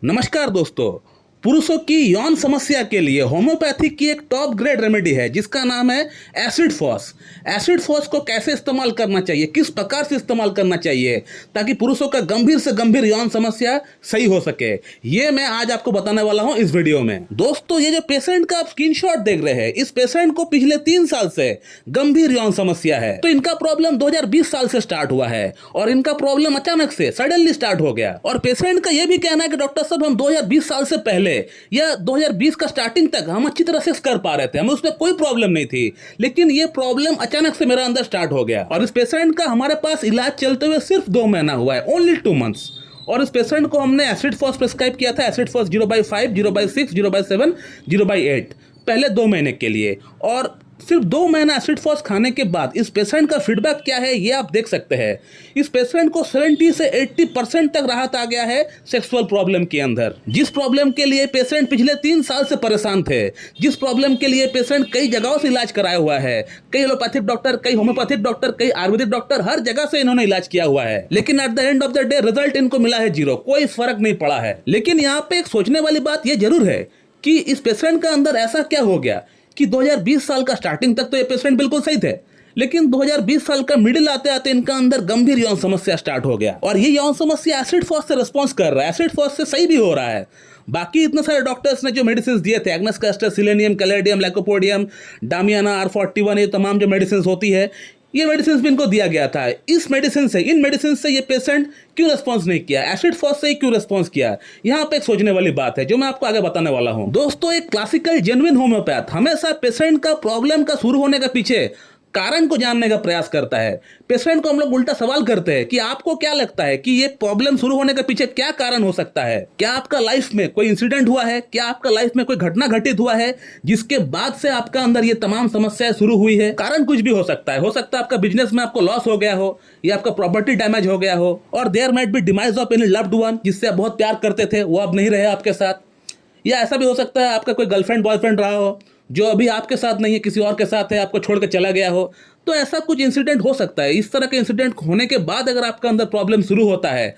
नमस्कार दोस्तों। पुरुषों की यौन समस्या के लिए होम्योपैथी की एक टॉप ग्रेड रेमेडी है जिसका नाम है एसिड फॉस। एसिड फॉस को कैसे इस्तेमाल करना चाहिए, किस प्रकार से इस्तेमाल करना चाहिए ताकि पुरुषों का गंभीर से गंभीर यौन समस्या सही हो सके, ये मैं आज आपको बताने वाला हूं इस वीडियो में। दोस्तों, ये जो पेशेंट का आप स्क्रीनशॉट देख रहे हैं, इस पेशेंट को पिछले 3 साल से गंभीर यौन समस्या है। तो इनका प्रॉब्लम 2020 साल से स्टार्ट हुआ है और इनका प्रॉब्लम अचानक से सडनली स्टार्ट हो गया। और पेशेंट का यह भी कहना है कि डॉक्टर साहब, हम 2020 साल से पहले या 2020 का स्टार्टिंग तक हम अच्छी तरह से कर पा रहे थे, हमें उसमें कोई प्रॉब्लम नहीं थी, लेकिन ये प्रॉब्लम अचानक से मेरे अंदर स्टार्ट हो गया। और इस पेशेंट का हमारे पास इलाज चलते हुए सिर्फ 2 महीना हुआ है, ओनली 2 मंथ्स। और इस पेशेंट को हमने एसिड फॉस प्रिस्क्राइब किया था, एसिड फॉस 0/5, 0/6, 0/7, 0/8 पहले 2 महीने के लिए। और सिर्फ 2 महीना एसिड फॉस खाने के बाद इस पेशेंट का फीडबैक क्या है ये आप देख सकते हैं। इस पेशेंट को 70 से 80% तक राहत आ गया है सेक्सुअल प्रॉब्लम के अंदर। जिस प्रॉब्लम के लिए पेशेंट पिछले 3 साल से परेशान थे, जिस प्रॉब्लम के लिए पेशेंट कई जगहों से इलाज कराया हुआ है, कई एलोपैथिक डॉक्टर, कई होम्योपैथिक डॉक्टर, कई आयुर्वेदिक डॉक्टर, हर जगह से इन्होंने इलाज किया हुआ है, लेकिन at the end of the day result इनको मिला है 0, कोई फर्क नहीं पड़ा है। लेकिन यहाँ पे एक सोचने वाली बात यह जरूर है कि इस पेशेंट का अंदर ऐसा क्या हो गया कि 2020 साल का स्टार्टिंग तक तो ये पेशेंट बिल्कुल सही थे, लेकिन 2020 साल का मिडिल आते आते इनका अंदर गंभीर यौन समस्या स्टार्ट हो गया। और ये यौन समस्या एसिड फॉस से रिस्पॉन्स कर रहा है, एसिड फॉस से सही भी हो रहा है। बाकी इतने सारे डॉक्टर्स ने जो मेडिसिन दिए थे, agnus castus, selenium, caladium, lycopodium, damiana, R41, ये तमाम जो मेडिसिन होती है, ये मेडिसिन भी इनको दिया गया था। इस मेडिसिन से, इन मेडिसिन से ये पेशेंट क्यों रिस्पॉन्स नहीं किया, एसिड फॉस से ही क्यों रिस्पॉन्स किया? यहाँ पे एक सोचने वाली बात है जो मैं आपको आगे बताने वाला हूँ। दोस्तों, एक क्लासिकल जेन्युइन होम्योपैथ हमेशा पेशेंट का प्रॉब्लम का शुरू होने के पीछे कारण को जानने का प्रयास करता है। पेशेंट को हम लोग उल्टा सवाल करते हैं कि आपको क्या लगता है कि ये प्रॉब्लम शुरू होने के पीछे क्या कारण हो सकता है? क्या आपका लाइफ में कोई इंसिडेंट हुआ है? क्या आपका लाइफ में कोई घटना घटित हुआ है जिसके बाद से आपका अंदर ये तमाम समस्याएं शुरू हुई है? कारण कुछ भी हो सकता है आपका बिजनेस में आपको लॉस हो गया हो, या आपका प्रॉपर्टी डैमेज हो गया हो, और there might be demise of any loved one जिससे आप बहुत प्यार करते थे, वो अब नहीं रहे आपके साथ। या ऐसा भी हो सकता है आपका कोई गर्लफ्रेंड बॉयफ्रेंड रहा हो जो अभी आपके साथ नहीं है, किसी और के साथ है, आपको छोड़ के चला गया हो। तो ऐसा कुछ इंसिडेंट हो सकता है। इस तरह के इंसिडेंट होने के बाद अगर आपका अंदर प्रॉब्लम शुरू होता है,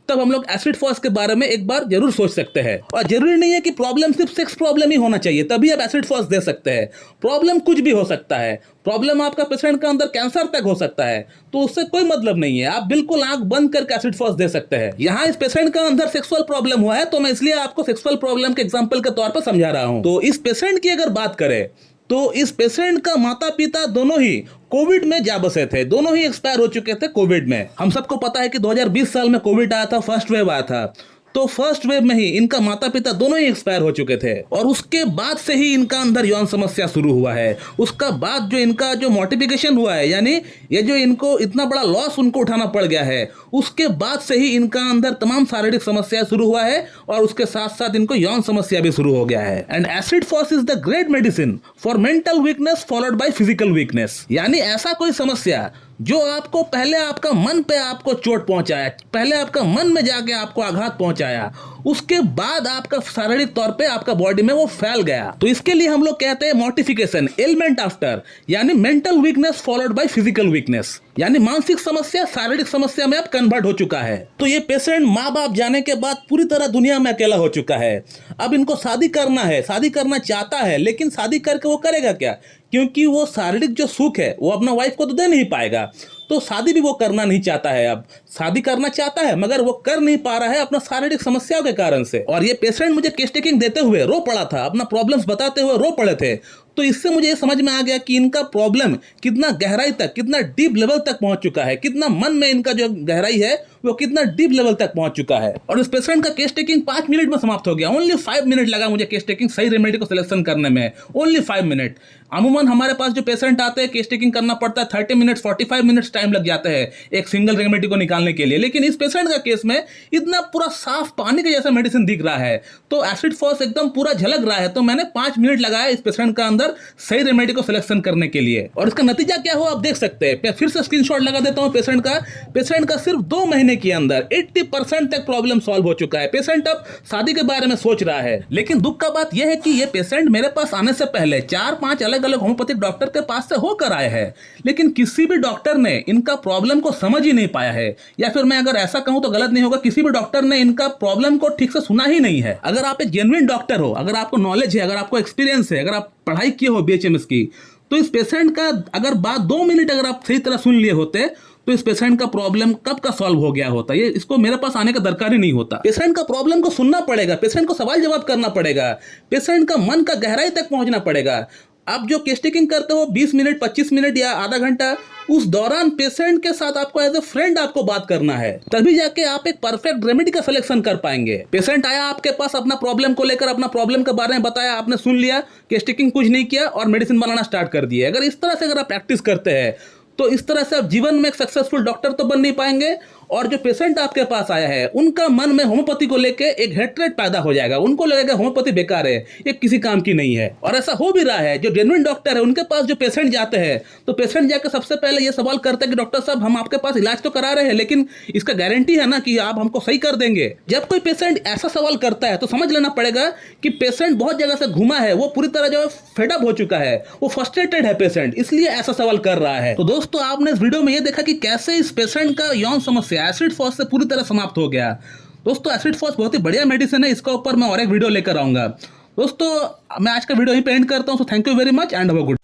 तब हम लोग एसिड फॉस के बारे में एक बार जरूर सोच सकते हैं। और जरूरी नहीं है कि प्रॉब्लम सिर्फ सेक्स प्रॉब्लम ही होना चाहिए तभी आप एसिड फॉस दे सकते हैं। प्रॉब्लम कुछ भी हो सकता है। प्रॉब्लम आपका पेशेंट का अंदर कैंसर तक हो सकता है, तो उससे कोई मतलब नहीं है, आप बिल्कुल आंख बंद करके एसिड फॉस दे सकते हैं। यहाँ इस पेशेंट का अंदर सेक्सुअल प्रॉब्लम हुआ है, तो मैं इसलिए आपको सेक्सुअल प्रॉब्लम के एग्जाम्पल के तौर पर समझा रहा हूँ। तो इस पेशेंट की अगर बात करें तो इस पेशेंट का माता पिता दोनों ही कोविड में जा बसे थे, दोनों ही एक्सपायर हो चुके थे कोविड में। हम सबको पता है कि 2020 साल में कोविड आया था, फर्स्ट वेव आया था। तो फर्स्ट वेव में ही इनका माता पिता दोनों ही एक्सपायर हो चुके थे, और उसके बाद से ही इनका अंदर यौन समस्या शुरू हुआ है। उसका बाद जो इनका जो मॉर्टिफिकेशन हुआ है, यानी ये जो इनको इतना बड़ा लॉस उनको उठाना पड़ गया है, उसके बाद से ही इनका अंदर तमाम शारीरिक समस्या शुरू हुआ है, और उसके साथ साथ इनको यौन समस्या भी शुरू हो गया है। And acid phos is the great medicine for mental weakness followed by physical weakness. यानी ऐसा कोई समस्या जो आपको पहले आपका मन पे आपको चोट पहुंचाया, पहले आपका मन में जाके आपको आघात पहुंचाया, उसके बाद आपका शारीरिक तौर पे आपका बॉडी में वो फैल गया, तो इसके लिए हम लोग कहते हैं मॉर्टिफिकेशन, एलिमेंट आफ्टर, यानी mental weakness followed by physical weakness. यानी मानसिक समस्या शारीरिक समस्या में अब कन्वर्ट हो चुका है। तो ये पेशेंट माँ बाप जाने के बाद पूरी तरह दुनिया में अकेला हो चुका है। अब इनको शादी करना है, शादी करना चाहता है, लेकिन शादी करके वो करेगा क्या? क्योंकि वो शारीरिक जो सुख है वो अपना वाइफ को तो दे नहीं पाएगा, तो शादी भी वो करना नहीं चाहता है। अब शादी करना चाहता है मगर वो कर नहीं पा रहा है अपना शारीरिक समस्याओं के कारण से। और ये पेशेंट मुझे केस टेकिंग देते हुए रो पड़ा था, अपना प्रॉब्लम्स बताते हुए रो पड़े थे। तो इससे मुझे ये समझ में आ गया कि इनका प्रॉब्लम कितना गहराई तक, कितना डीप लेवल तक पहुंच चुका है, कितना मन में इनका जो गहराई है वो कितना डीप लेवल तक पहुंच चुका है। और इस पेशेंट का केस टेकिंग 5 मिनट में समाप्त हो गया। ओनली 5 मिनट लगा मुझे केस टेकिंग सही रेमेडी को सिलेक्शन करने में, ओनली 5 मिनट। अमूमन हमारे पास जो पेशेंट आते हैं केस टेकिंग करना पड़ता है 30 मिनट्स 45 मिनट्स टाइम लग जाते हैं एक सिंगल रेमेडी को निकालने के लिए। लेकिन इस पेशेंट का केस में इतना पूरा साफ पानी के जैसा मेडिसिन दिख रहा है, तो एसिड फॉस एकदम पूरा झलक रहा है। तो मैंने 5 मिनट लगाया इस पेशेंट का अंदर अंदर सही रेमेडी को सिलेक्शन करने के लिए। और इसका नतीजा क्या हो आप देख सकते हैं। मैं फिर से स्क्रीनशॉट लगा देता हूं पेशेंट का सिर्फ 2 महीने के अंदर 80% तक प्रॉब्लम सॉल्व हो चुका है। पेशेंट अब शादी के बारे में सोच रहा है। लेकिन दुख का बात यह है कि ये पेशेंट मेरे पास आने से पहले 4-5 अलग अलग होम्योपैथिक डॉक्टर के पास से होकर आए हैं, लेकिन किसी भी डॉक्टर ने इनका प्रॉब्लम को समझ ही नहीं पाया है। या फिर मैं अगर ऐसा कहूं तो गलत नहीं होगा, किसी भी डॉक्टर ने इनका प्रॉब्लम को ठीक से सुना ही नहीं है। अगर आप एक जेन्युइन डॉक्टर हो, अगर आपको नॉलेज है, अगर आपको एक्सपीरियंस है, अगर आप पढ़ाई किए हो बीएचएमएस की, तो इस पेशेंट का अगर बात 2 मिनट अगर आप सही तरह सुन लिए होते तो इस पेशेंट का प्रॉब्लम कब का सॉल्व हो गया होता। ये इसको मेरे पास आने का दरकार ही नहीं होता। पेशेंट का प्रॉब्लम को सुनना पड़ेगा, पेशेंट को सवाल जवाब करना पड़ेगा, पेशेंट का मन का गहराई तक पहुंचना पड़ेगा। आप जो केस टेकिंग करते हो 20 मिनट 25 मिनट या आधा घंटा, उस दौरान पेशेंट के साथ आपको एज ए फ्रेंड आपको बात करना है, तभी जाके आप एक परफेक्ट रेमेडी का सिलेक्शन कर पाएंगे। पेशेंट आया आपके पास अपना प्रॉब्लम को लेकर, अपना प्रॉब्लम के बारे में बताया, आपने सुन लिया, केस टेकिंग कुछ नहीं किया और मेडिसिन बनाना स्टार्ट कर दिया। अगर इस तरह से अगर आप प्रैक्टिस करते हैं तो इस तरह से आप जीवन में एक सक्सेसफुल डॉक्टर तो बन नहीं पाएंगे, और जो पेशेंट आपके पास आया है उनका मन में होम्योपैथी को लेके एक हेट्रेड पैदा हो जाएगा। उनको लगेगा होम्योपैथी बेकार है, ये किसी काम की नहीं है। और ऐसा हो भी रहा है। जो जेन्युइन डॉक्टर है उनके पास जो पेशेंट जाते हैं तो पेशेंट जाकर सबसे पहले ये सवाल करते हैं कि डॉक्टर साहब हम आपके पास इलाज तो करा रहे हैं, लेकिन इसका गारंटी है ना कि आप हमको सही कर देंगे। जब कोई पेशेंट ऐसा सवाल करता है तो समझ लेना पड़ेगा कि पेशेंट बहुत जगह से घुमा है, वो पूरी तरह जो है फेडअप हो चुका है, वो फ्रस्ट्रेटेड है पेशेंट, इसलिए ऐसा सवाल कर रहा है। तो दोस्तों आपने इस वीडियो में ये देखा कि कैसे इस पेशेंट का यौन समस्या एसिड फॉस से पूरी तरह समाप्त हो गया। दोस्तों एसिड फॉस बहुत ही बढ़िया मेडिसिन है, इसका ऊपर मैं और एक वीडियो लेकर आऊंगा। दोस्तों मैं आज का वीडियो यहीं पे एंड करता हूं। So thank you very much and have a good